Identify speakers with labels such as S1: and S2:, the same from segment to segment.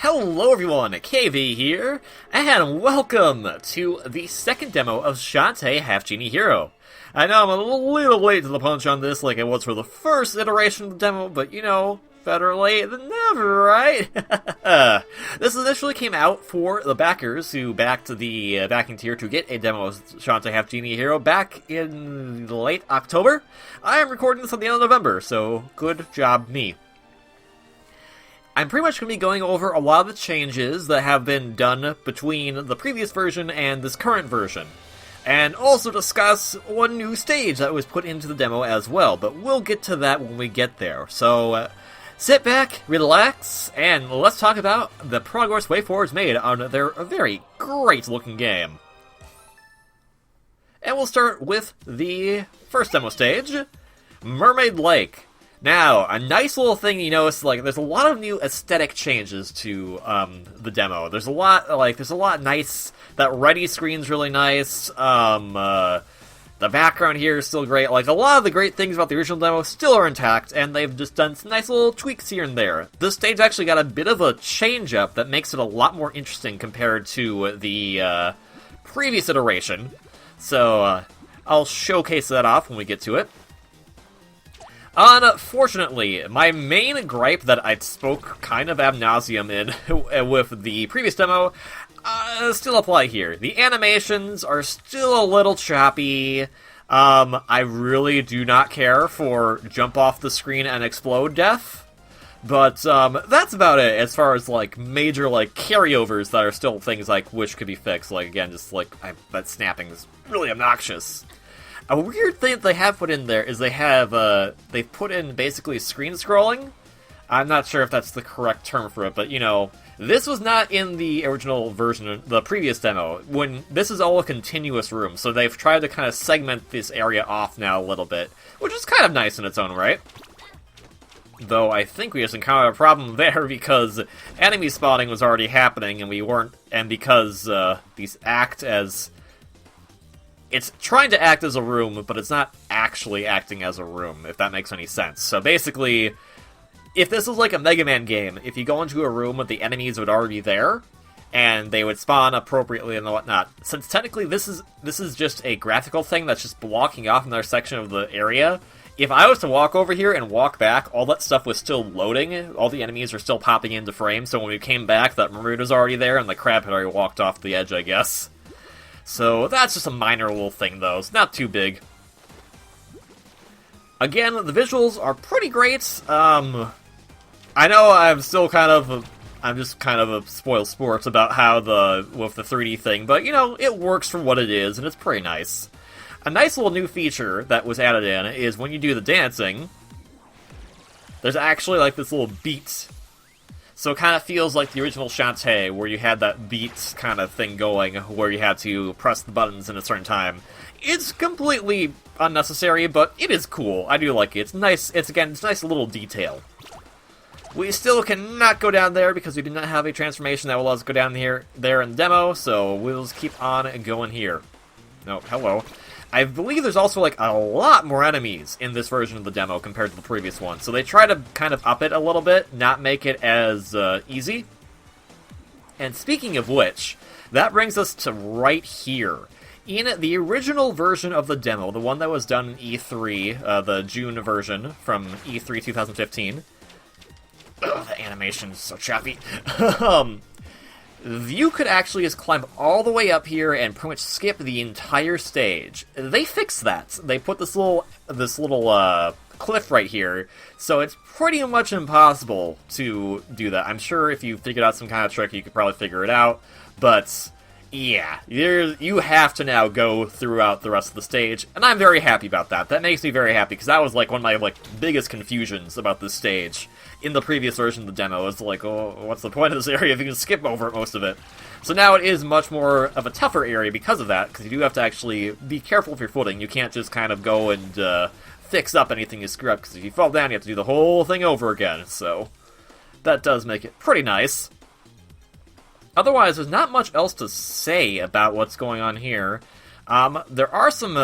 S1: Hello everyone, KV here, and welcome to the second demo of Shantae, Half-Genie Hero. I know I'm a little late to the punch on this like I was for the first iteration of the demo, but you know, better late than never, right? This initially came out for the backers who backed the backing tier to get a demo of Shantae, Half-Genie Hero back in late October. I am recording this at the end of November, so good job me. I'm pretty much going to be going over a lot of the changes that have been done between the previous version and this current version. And also discuss one new stage that was put into the demo as well, but we'll get to that when we get there. So, sit back, relax, and let's talk about the progress WayForward's made on their very great looking game. And we'll start with the first demo stage, Mermaid Lake. Now, a nice little thing you notice, like, there's a lot of new aesthetic changes to, the demo. There's a lot nice, that ready screen's really nice, the background here is still great, like, a lot of the great things about the original demo still are intact, and they've just done some nice little tweaks here and there. This stage actually got a bit of a change-up that makes it a lot more interesting compared to the, previous iteration. So, I'll showcase that off when we get to it. Unfortunately, my main gripe that I spoke kind of ad nauseum in with the previous demo still apply here. The animations are still a little choppy. I really do not care for jump off the screen and explode death. But that's about it as far as like major like carryovers that are still things like which could be fixed. Like again, just like that snapping is really obnoxious. A weird thing that they have put in there is they've put in basically screen scrolling. I'm not sure if that's the correct term for it, but you know, this was not in the original version, the previous demo. This is all a continuous room, so they've tried to kind of segment this area off now a little bit, which is kind of nice in its own right. Though I think we just encountered a problem there because enemy spawning was already happening and because these act as... It's trying to act as a room, but it's not actually acting as a room, if that makes any sense. So basically, if this was like a Mega Man game, if you go into a room with the enemies would already be there, and they would spawn appropriately and whatnot. Since technically this is just a graphical thing that's just blocking off another section of the area, if I was to walk over here and walk back, all that stuff was still loading, all the enemies are still popping into frame, so when we came back, that mermaid was already there, and the crab had already walked off the edge, I guess. So that's just a minor little thing, though. It's not too big. Again, the visuals are pretty great. I know I'm just kind of a spoiled sport about how with the 3D thing, but you know, it works for what it is, and it's pretty nice. A nice little new feature that was added in is when you do the dancing, there's actually like this little beat. So it kind of feels like the original Shantae, where you had that beat kind of thing going, where you had to press the buttons in a certain time. It's completely unnecessary, but it is cool. I do like it. It's nice. It's a nice little detail. We still cannot go down there because we do not have a transformation that will let us go down there in the demo, so we'll just keep on going here. No, hello. I believe there's also, like, a lot more enemies in this version of the demo compared to the previous one. So they try to kind of up it a little bit, not make it as easy. And speaking of which, that brings us to right here. In the original version of the demo, the one that was done in E3, the June version from E3 2015... Ugh, the animation is so choppy. You could actually just climb all the way up here and pretty much skip the entire stage. They fixed that. They put this little cliff right here, so it's pretty much impossible to do that. I'm sure if you figured out some kind of trick, you could probably figure it out, but yeah, you have to now go throughout the rest of the stage, and I'm very happy about that. That makes me very happy, because that was like one of my biggest confusions about this stage. In the previous version of the demo, it's like, oh, what's the point of this area if you can skip over most of it? So now it is much more of a tougher area because of that, because you do have to actually be careful with your footing. You can't just kind of go and fix up anything you screw up, because if you fall down, you have to do the whole thing over again, so that does make it pretty nice. Otherwise, there's not much else to say about what's going on here. There are some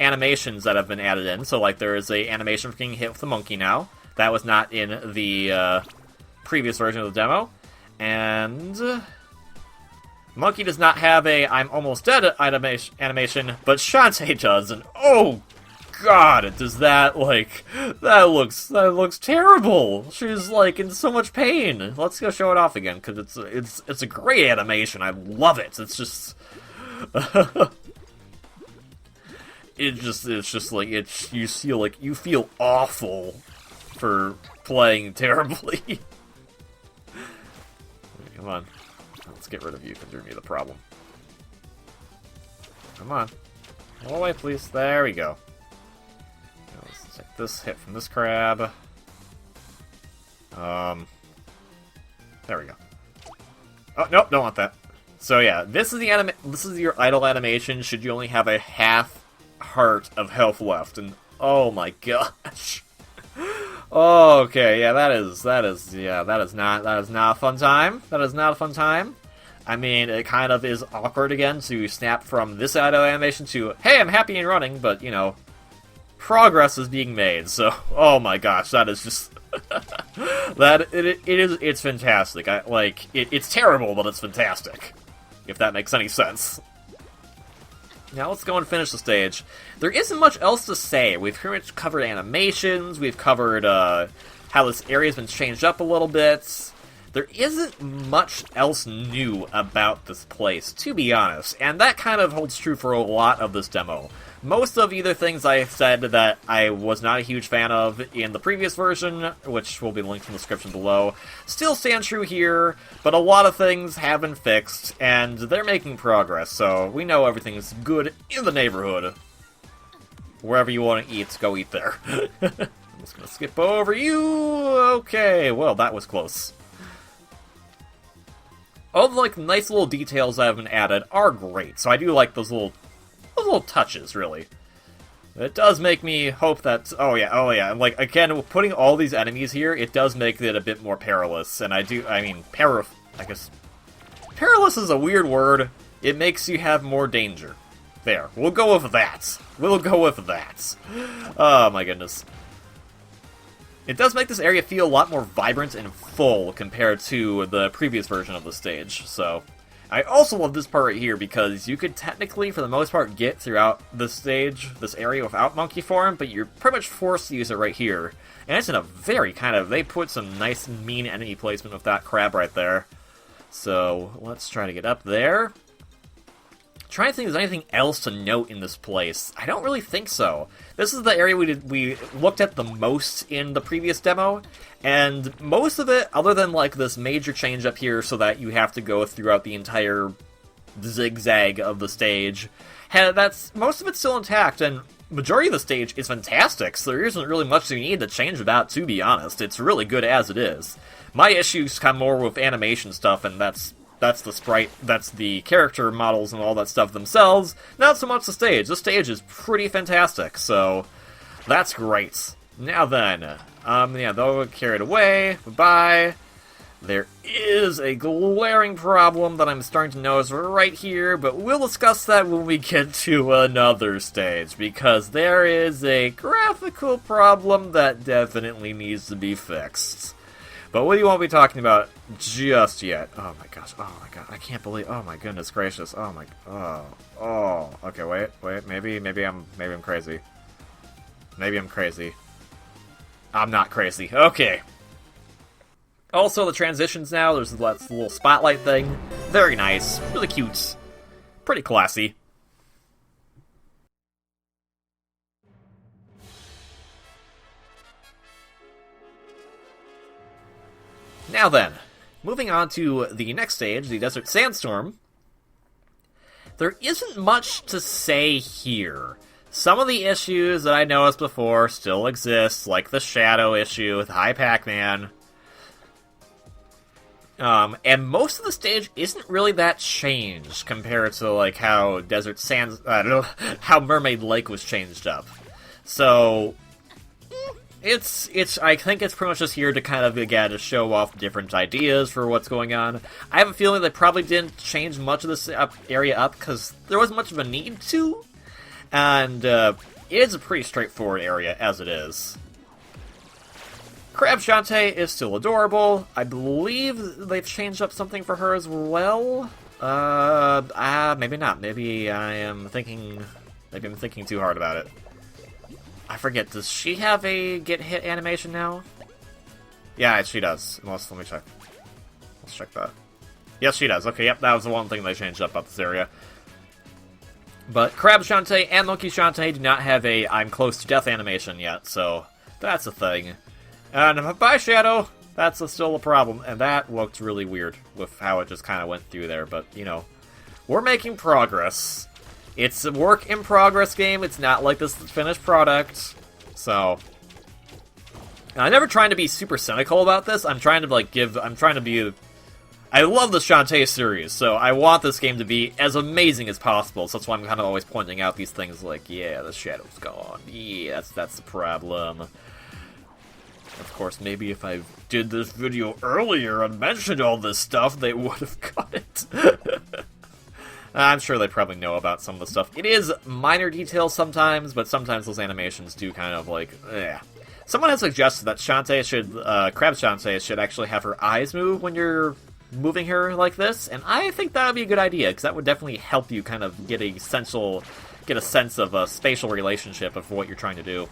S1: animations that have been added in. So, like, there is a animation for getting hit with the monkey now. That was not in the previous version of the demo. And Monkey does not have a I'm almost dead animation, but Shantae does, and oh god, does that, like, that looks terrible. She's, like, in so much pain. Let's go show it off again, because it's a great animation. I love it. It's just... it's just like, you feel awful for playing terribly. Come on. Let's get rid of you, because you're me the problem. Come on. Go away, please. There we go. Let's take this hit from this crab. There we go. Oh, nope, don't want that. So yeah, this is your idle animation should you only have a half heart of health left, and oh my gosh. Okay, yeah, that is not a fun time. That is not a fun time. I mean, it kind of is awkward again to snap from this idle animation to, hey, I'm happy and running, but, you know, progress is being made, so, oh my gosh, that is just, it's fantastic. It's terrible, but it's fantastic, if that makes any sense. Now let's go and finish the stage. There isn't much else to say. We've pretty much covered animations, we've covered, how this area's been changed up a little bit. There isn't much else new about this place, to be honest, and that kind of holds true for a lot of this demo. Most of either things I said that I was not a huge fan of in the previous version, which will be linked in the description below, still stand true here, but a lot of things have been fixed, and they're making progress, so we know everything is good in the neighborhood. Wherever you want to eat, go eat there. I'm just gonna skip over you. Okay, well, that was close. All the, like, nice little details that have been added are great, so I do like those little touches, really. It does make me hope that... Oh yeah, like, again, putting all these enemies here, it does make it a bit more perilous, and I guess... Perilous is a weird word. It makes you have more danger. There, we'll go with that. We'll go with that. Oh my goodness. It does make this area feel a lot more vibrant and full compared to the previous version of the stage, so... I also love this part right here because you could technically, for the most part, get throughout this stage, this area, without monkey form, but you're pretty much forced to use it right here. And it's in a very kind of... They put some nice, mean enemy placement with that crab right there. So, let's try to get up there. Trying to think if there's anything else to note in this place. I don't really think so. This is the area we looked at the most in the previous demo, and most of it, other than like this major change up here so that you have to go throughout the entire zigzag of the stage, most of it's still intact, and majority of the stage is fantastic, so there isn't really much you need to change about, to be honest. It's really good as it is. My issues come more with animation stuff, and that's the sprite, that's the character models and all that stuff themselves, not so much the stage. The stage is pretty fantastic, so that's great. Now then, yeah, they'll get carried away, bye-bye. There is a glaring problem that I'm starting to notice right here, but we'll discuss that when we get to another stage, because there is a graphical problem that definitely needs to be fixed. But we won't be talking about just yet. Oh my gosh, oh my god, I can't believe, oh my goodness gracious, oh my, okay, wait, maybe I'm crazy. Maybe I'm crazy. I'm not crazy, okay. Also, the transitions now, there's the little spotlight thing. Very nice, really cute, pretty classy. Now then, moving on to the next stage, the Desert Sandstorm. There isn't much to say here. Some of the issues that I noticed before still exist, like the shadow issue with High Pac-Man. And most of the stage isn't really that changed compared to like how how Mermaid Lake was changed up. So I think it's pretty much just here to kind of, again, to show off different ideas for what's going on. I have a feeling they probably didn't change much of this area up because there wasn't much of a need to. And it is a pretty straightforward area as it is. Crab Shantae is still adorable. I believe they've changed up something for her as well. Maybe not. Maybe I'm thinking too hard about it. I forget, does she have a get hit animation now? Yeah, she does. Let me check. Let's check that. Yes, she does. Okay, yep, that was the one thing they changed up about this area. But Crab Shantae and Monkey Shantae do not have a I'm close to death animation yet, so that's a thing. And bye, Shadow! That's still a problem, and that looked really weird with how it just kind of went through there, but, you know, we're making progress. It's a work-in-progress game, it's not like this finished product, so... I'm never trying to be super cynical about this, I'm trying to, like, I love the Shantae series, so I want this game to be as amazing as possible, so that's why I'm kind of always pointing out these things like, yeah, the Shadow's gone, yeah, that's the problem. Of course, maybe if I did this video earlier and mentioned all this stuff, they would have got it. I'm sure they probably know about some of the stuff. It is minor details sometimes, but sometimes those animations do kind of like, eh. Someone has suggested that Crab Shantae should actually have her eyes move when you're moving her like this, and I think that would be a good idea, because that would definitely help you kind of get a sense of a spatial relationship of what you're trying to do.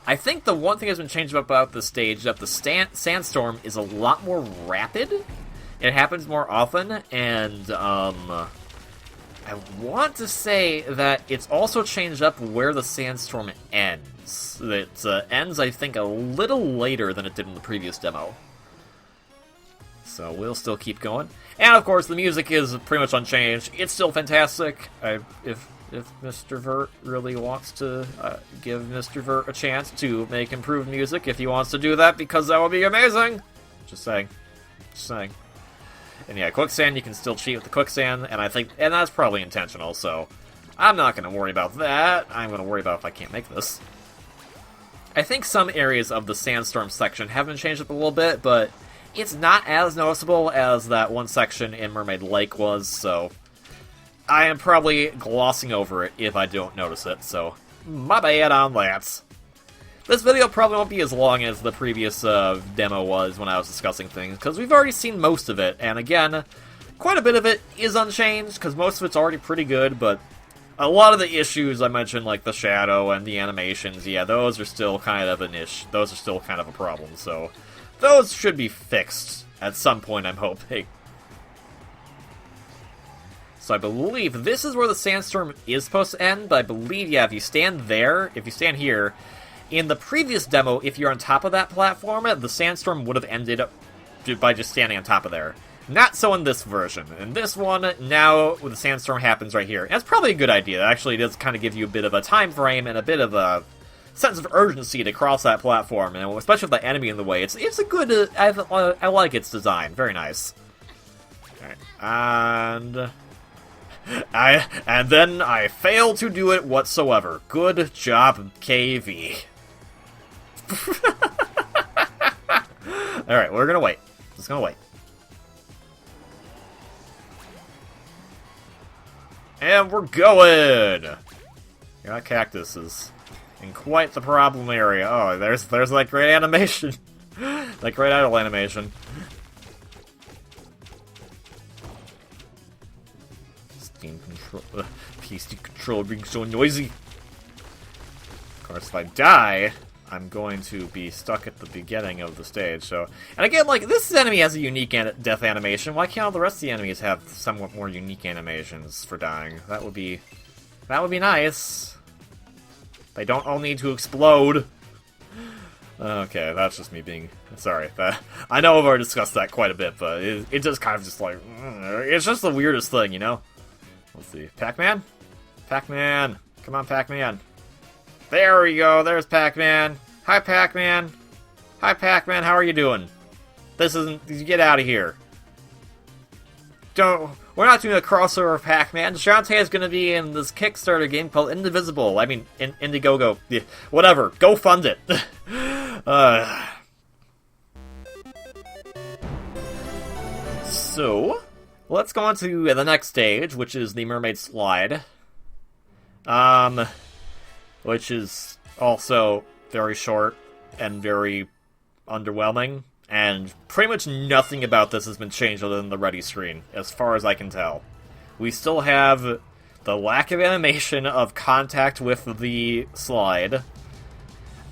S1: I think the one thing that's been changed about this stage is that the sandstorm is a lot more rapid. It happens more often, and I want to say that it's also changed up where the sandstorm ends. It ends, I think, a little later than it did in the previous demo. So we'll still keep going. And, of course, the music is pretty much unchanged. It's still fantastic. If Mr. Vert really wants to give Mr. Vert a chance to make improved music, if he wants to do that, because that would be amazing. Just saying. Just saying. And yeah, quicksand, you can still cheat with the quicksand, and that's probably intentional, so I'm not going to worry about that. I'm going to worry about if I can't make this. I think some areas of the sandstorm section have been changed up a little bit, but it's not as noticeable as that one section in Mermaid Lake was, so I am probably glossing over it if I don't notice it, so my bad on that. This video probably won't be as long as the previous demo was when I was discussing things, because we've already seen most of it, and again, quite a bit of it is unchanged, because most of it's already pretty good, but a lot of the issues I mentioned, like the shadow and the animations, yeah, those are still kind of those are still kind of a problem, so those should be fixed at some point, I'm hoping. So I believe this is where the sandstorm is supposed to end, but I believe, yeah, if you stand here, in the previous demo, if you're on top of that platform, the sandstorm would have ended up by just standing on top of there. Not so in this version. In this one, now the sandstorm happens right here. And that's probably a good idea. It actually does kind of give you a bit of a time frame and a bit of a sense of urgency to cross that platform, and especially with the enemy in the way. It's a good... I like its design. Very nice. Alright, and then I fail to do it whatsoever. Good job, KV. Alright, we're gonna wait. Just gonna wait. And we're going! That cactus is in quite the problem area. Oh, there's that great animation. That great idle animation. Steam control... PC controller being so noisy. Of course, if I die, I'm going to be stuck at the beginning of the stage, so... And again, like, this enemy has a unique death animation. Why can't all the rest of the enemies have somewhat more unique animations for dying? That would be nice. They don't all need to explode. Okay, that's just me being... Sorry. I know I've already discussed that quite a bit, but it just kind of just like... It's just the weirdest thing, you know? Let's see. Pac-Man? Pac-Man. Come on, Pac-Man. There we go. There's Pac-Man. Hi, Pac-Man. Hi, Pac-Man. How are you doing? This isn't... Get out of here. We're not doing a crossover of Pac-Man. Shantae is going to be in this Kickstarter game called Indivisible. I mean, Indiegogo. Yeah, whatever. Go fund it. So, let's go on to the next stage, which is the Mermaid Slide. Which is also very short. and very underwhelming, and pretty much nothing about this has been changed other than the ready screen, as far as I can tell. We still have the lack of animation of contact with the slide,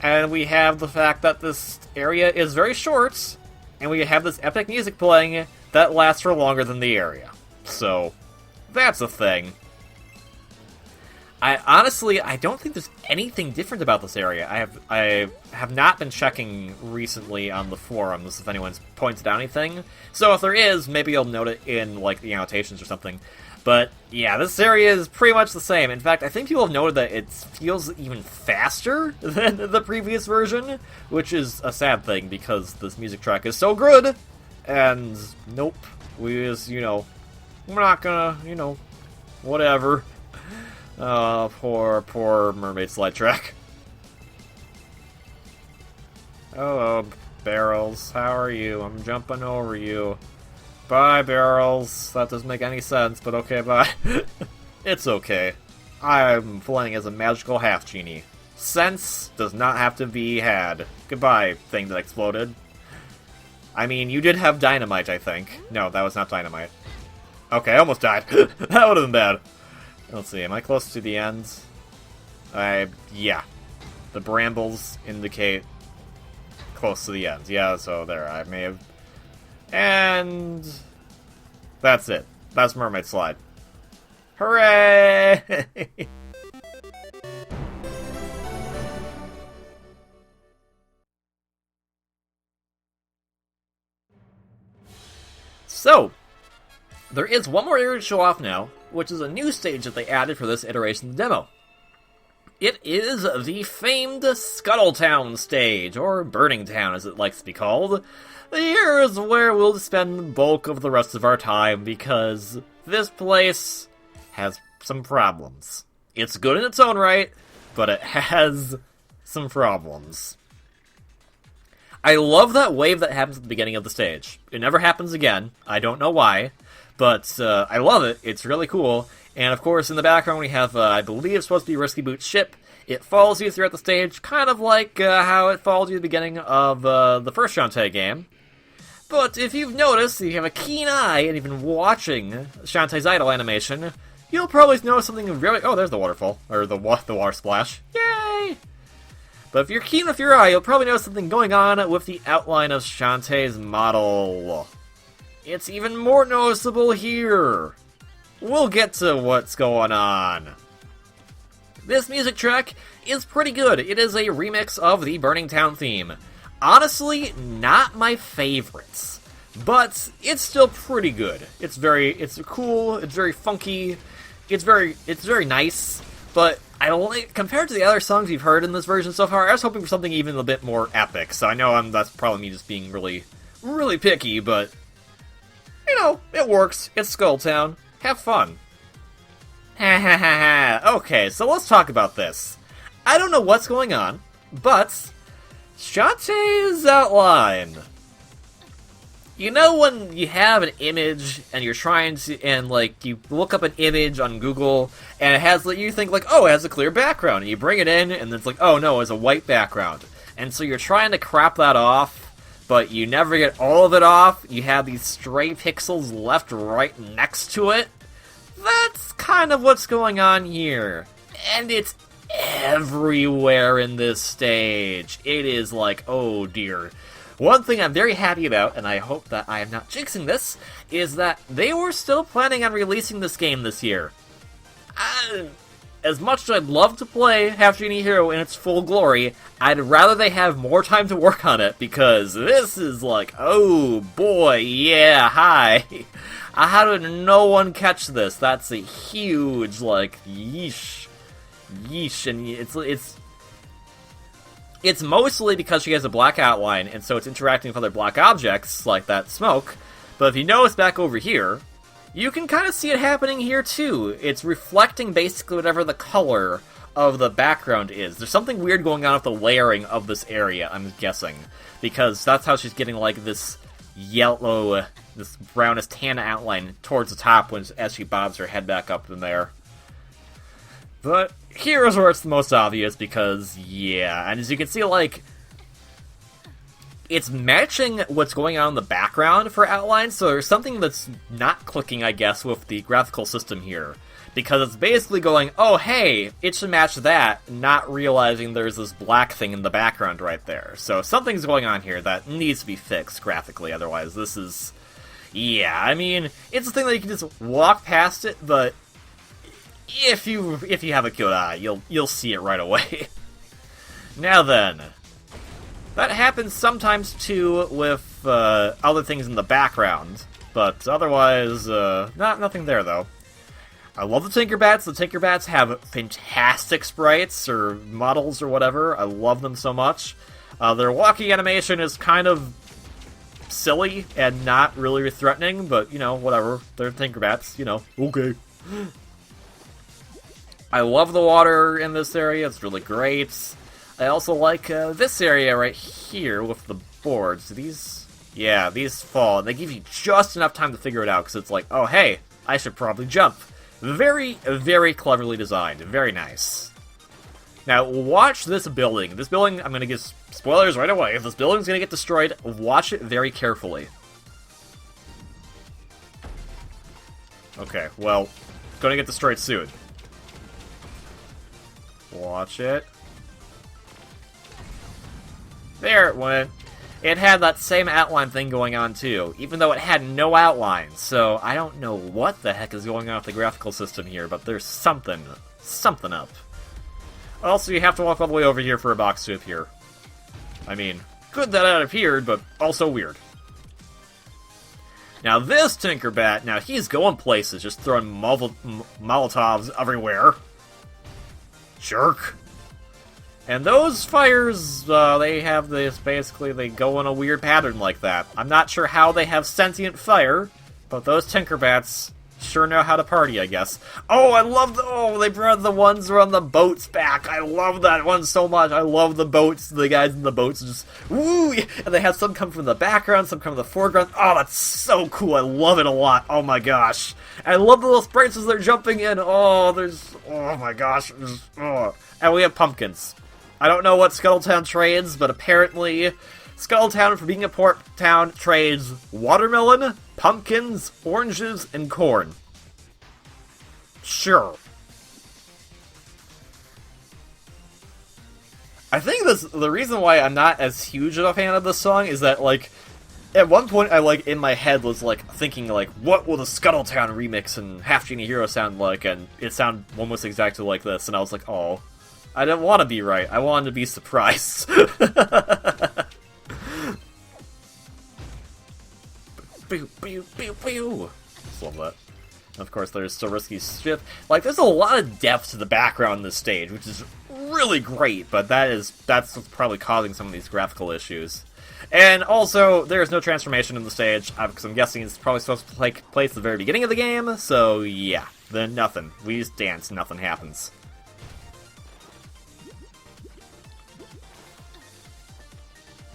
S1: and we have the fact that this area is very short, and we have this epic music playing that lasts for longer than the area. So, that's a thing. I don't think there's anything different about this area. I have not been checking recently on the forums if anyone's pointed out anything. So if there is, maybe you'll note it in like the annotations or something. But yeah, this area is pretty much the same. In fact, I think people have noted that it feels even faster than the previous version, which is a sad thing because this music track is so good. And nope, we just, we're not gonna, whatever. Oh, poor Mermaid Slide track. Oh, Barrels, how are you? I'm jumping over you. Bye, Barrels. That doesn't make any sense, but okay, bye. It's okay. I'm playing as a magical half-genie. Sense does not have to be had. Goodbye, thing that exploded. I mean, you did have dynamite, I think. No, that was not dynamite. Okay, I almost died. That would have been bad. Let's see, am I close to the end? Yeah. The brambles indicate close to the end. Yeah, so there, I may have... And... that's it. That's Mermaid Slide. Hooray! So, there is one more area to show off now, which is a new stage that they added for this iteration of the demo. It is the famed Scuttle Town stage, or Burning Town as it likes to be called. Here is where we'll spend the bulk of the rest of our time, because this place has some problems. It's good in its own right, but it has some problems. I love that wave that happens at the beginning of the stage. It never happens again. I don't know why. But I love it. It's really cool. And of course, in the background, we have, I believe it's supposed to be Risky Boot's ship. It follows you throughout the stage, kind of like how it followed you at the beginning of the first Shantae game. But if you've noticed, if you have a keen eye, and even watching Shantae's idle animation, you'll probably notice something very... Oh, there's the waterfall. Or the water splash. Yay! But if you're keen with your eye, you'll probably notice something going on with the outline of Shantae's model. It's even more noticeable here. We'll get to what's going on. This music track is pretty good. It is a remix of the Burning Town theme. Honestly, not my favorites, but it's still pretty good. It's cool, it's very funky, it's very nice, but compared to the other songs you've heard in this version so far, I was hoping for something even a bit more epic. So I know that's probably me just being really, really picky, but it works. It's Scuttle Town. Have fun. Ha ha ha ha. Okay, so let's talk about this. I don't know what's going on, but Shantae's outline. You know when you have an image and you're trying to, and you look up an image on Google and it has, you think oh, it has a clear background, and you bring it in and it's oh no, it's a white background. And so you're trying to crop that off, but you never get all of it off. You have these stray pixels left right next to it. That's kind of what's going on here. And it's everywhere in this stage. It is oh dear. One thing I'm very happy about, and I hope that I am not jinxing this, is that they were still planning on releasing this game this year. As much as I'd love to play Half-Genie Hero in its full glory, I'd rather they have more time to work on it, because this is oh boy, yeah, hi. How did no one catch this? That's a huge, yeesh, and it's mostly because she has a black outline, and so it's interacting with other black objects, like that smoke, but if you notice back over here, you can kind of see it happening here too. It's reflecting basically whatever the color of the background is. There's something weird going on with the layering of this area, I'm guessing, because that's how she's getting this yellow, this brownish tan outline towards the top as she bobs her head back up in there. But here's where it's the most obvious, because, yeah, and as you can see, it's matching what's going on in the background for outlines, so there's something that's not clicking, I guess, with the graphical system here. Because it's basically going, oh hey, it should match that, not realizing there's this black thing in the background right there. So something's going on here that needs to be fixed graphically, otherwise this is... Yeah, I mean, it's a thing that you can just walk past it, but if you have a good eye, you'll see it right away. Now then, that happens sometimes too with other things in the background, but otherwise, nothing there though. I love the Tinkerbats. The Tinkerbats have fantastic sprites, or models, or whatever. I love them so much. Their walking animation is kind of silly and not really threatening, but, you know, whatever. They're Tinkerbats, you know. Okay. I love the water in this area. It's really great. I also like this area right here with the boards. These fall. They give you just enough time to figure it out, because it's like, oh, hey, I should probably jump. Very, very cleverly designed. Very nice. Now, watch this building. This building, I'm going to give spoilers right away. If this building's going to get destroyed, watch it very carefully. Okay, well, going to get destroyed soon. Watch it. There it went. It had that same outline thing going on too, even though it had no outline, so I don't know what the heck is going on with the graphical system here, but there's something up. Also, you have to walk all the way over here for a box to appear. I mean, good that it appeared, but also weird. Now this Tinkerbat, now he's going places, just throwing Molotovs everywhere. Jerk. And those fires, they have this, basically, they go in a weird pattern like that. I'm not sure how they have sentient fire, but those Tinkerbats sure know how to party, I guess. Oh, I love they brought the ones on the boats back. I love that one so much. I love the boats, the guys in the boats just, woo! And they have some come from the background, some come from the foreground. Oh, that's so cool. I love it a lot. Oh my gosh. I love the little sprites as they're jumping in. Oh, my gosh. And we have pumpkins. I don't know what Scuttle Town trades, but apparently Scuttle Town, for being a port town, trades watermelon, pumpkins, oranges, and corn. Sure. I think the reason why I'm not as huge of a fan of this song is that, like, at one point I, like, in my head was, like, thinking, like, what will the Scuttle Town remix and Half-Genie Hero sound like? And it sounded almost exactly like this, and I was like, oh. I didn't want to be right. I wanted to be surprised. Pew, pew, pew, pew. Just love that. And of course, there's still Risky's ship. Like, there's a lot of depth to the background in this stage, which is really great, but that's what's probably causing some of these graphical issues. And also, there's no transformation in the stage, because I'm guessing it's probably supposed to take place at the very beginning of the game, so yeah. Then nothing. We just dance, nothing happens.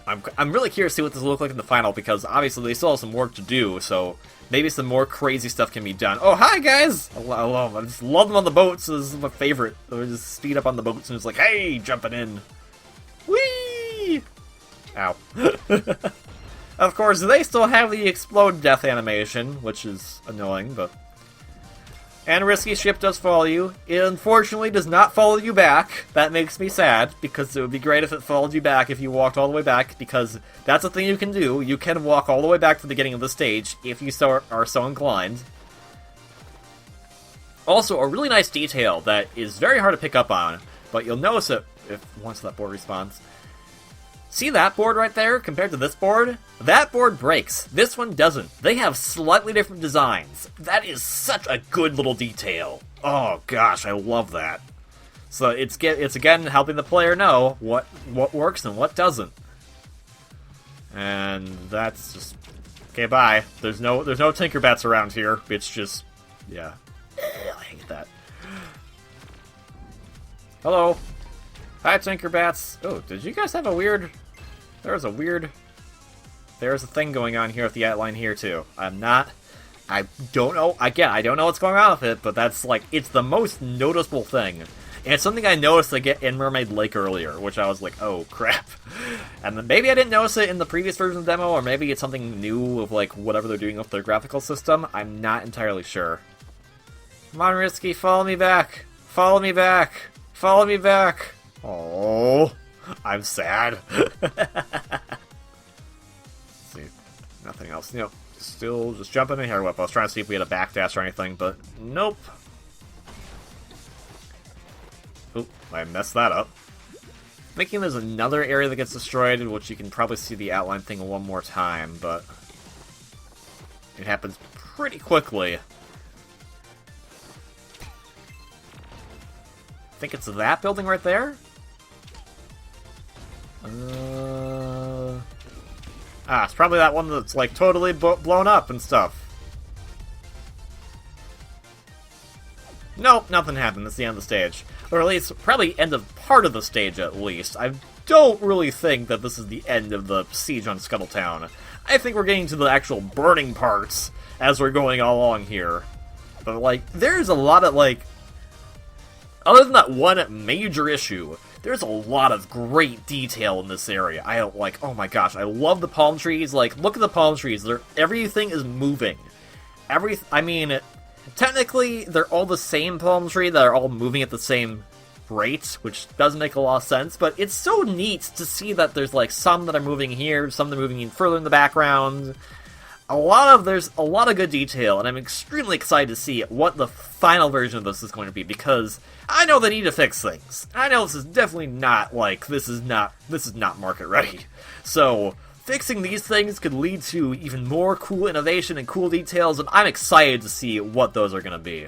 S1: I'm really curious to see what this will look like in the final, because obviously they still have some work to do, so maybe some more crazy stuff can be done. Oh, hi, guys! I love them. I just love them on the boats. This is my favorite. They just speed up on the boats and it's like, hey, jumping in. Whee! Ow. Of course, they still have the explode death animation, which is annoying, but... And Risky's ship does follow you. It unfortunately does not follow you back. That makes me sad, because it would be great if it followed you back if you walked all the way back, because that's a thing you can do. You can walk all the way back to the beginning of the stage, if you are so inclined. Also, a really nice detail that is very hard to pick up on, but you'll notice it once that board respawns. See that board right there compared to this board? That board breaks. This one doesn't. They have slightly different designs. That is such a good little detail. Oh gosh, I love that. So it's again helping the player know what works and what doesn't. And that's just okay. Bye. There's no Tinkerbats around here. It's just yeah. I hate that. Hello. Hi, Tinkerbats. Oh, did you guys have a weird... There's a thing going on here with the outline here, too. I don't know. Again, I don't know what's going on with it, but that's, like, it's the most noticeable thing. And it's something I noticed I get in Mermaid Lake earlier, which I was like, oh crap. And then maybe I didn't notice it in the previous version of the demo, or maybe it's something new of like whatever they're doing with their graphical system. I'm not entirely sure. Come on, Risky, follow me back. Follow me back. Follow me back. Oh, I'm sad. See, nothing else. You know, still just jumping in here. Whip. I was trying to see if we had a backdash or anything, but nope. Oop, I messed that up. Thinking there's another area that gets destroyed, in which you can probably see the outline thing one more time, but it happens pretty quickly. I think it's that building right there? It's probably that one that's like totally blown up and stuff. Nope, nothing happened. That's the end of the stage. Or at least, probably end of part of the stage, at least. I don't really think that this is the end of the siege on Scuttle Town. I think we're getting to the actual burning parts as we're going along here. But, like, there's a lot of, like... Other than that one major issue, there's a lot of great detail in this area. I like, oh my gosh, I love the palm trees. Like, look at the palm trees. Everything is moving. I mean... Technically, they're all the same palm tree that are all moving at the same rate, which doesn't make a lot of sense, but it's so neat to see that there's, like, some that are moving here, some that are moving further in the background. There's a lot of good detail, and I'm extremely excited to see what the final version of this is going to be, because I know they need to fix things. I know this is definitely not, like, this is not market ready. So... fixing these things could lead to even more cool innovation and cool details, and I'm excited to see what those are going to be.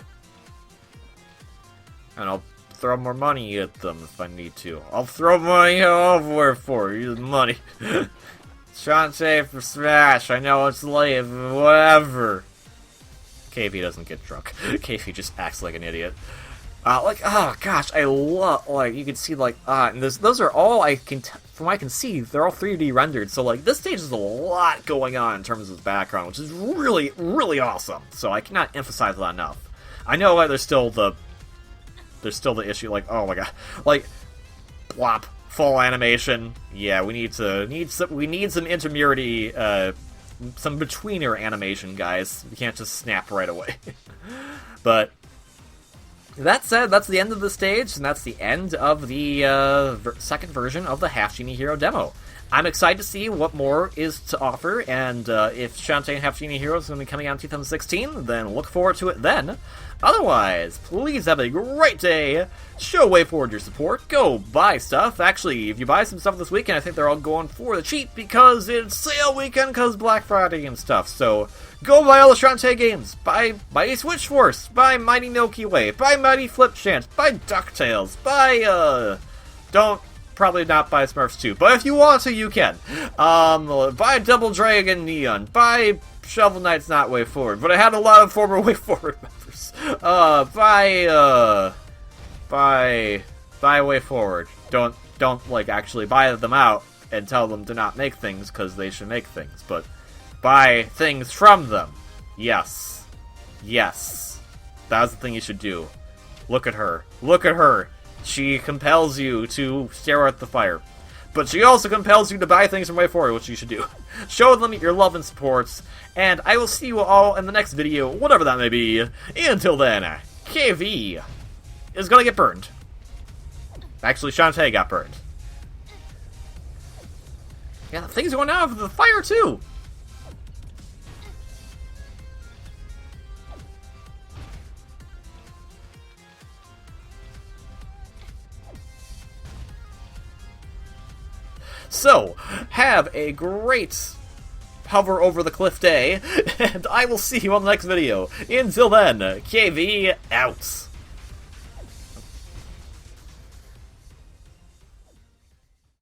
S1: And I'll throw more money at them if I need to. I'll throw money over for you. Money. Shantae for Smash. I know it's late, but whatever. KV doesn't get drunk. KV just acts like an idiot. Like, oh gosh, I love, like, you can see, like, and those are all, from what I can see, they're all 3D rendered, so, like, this stage has a lot going on in terms of the background, which is really, really awesome, so I cannot emphasize that enough. I know, like, there's still the issue, like, oh my god, like, plop, full animation, yeah, we need some intermurity, some betweener animation, guys, we can't just snap right away. But... that said, that's the end of the stage, and that's the end of the second version of the Half-Genie Hero demo. I'm excited to see what more is to offer, and if Shantae and Half-Genie Hero is going to be coming out in 2016, then look forward to it then. Otherwise, please have a great day, show WayForward your support, go buy stuff. Actually, if you buy some stuff this weekend, I think they're all going for the cheap, because it's sale weekend, because Black Friday and stuff, so... go buy all the Shantae games. Buy Mighty Switch Force. Buy Mighty Milky Way. Buy Mighty Flip Chance. Buy DuckTales. Buy, don't probably not buy Smurfs 2, but if you want to, you can. Buy Double Dragon Neon. Buy Shovel Knight's not WayForward, but I had a lot of former WayForward members. Buy WayForward. Don't like actually buy them out and tell them to not make things because they should make things, but buy things from them. Yes. Yes. That's the thing you should do. Look at her. Look at her. She compels you to stare at the fire. But she also compels you to buy things from WayForward, which you should do. Show them your love and support, and I will see you all in the next video, whatever that may be. Until then, KV is gonna get burned. Actually, Shantae got burned. Yeah, things are going out of the fire, too. So, have a great hover over the cliff day, and I will see you on the next video. Until then, KV out.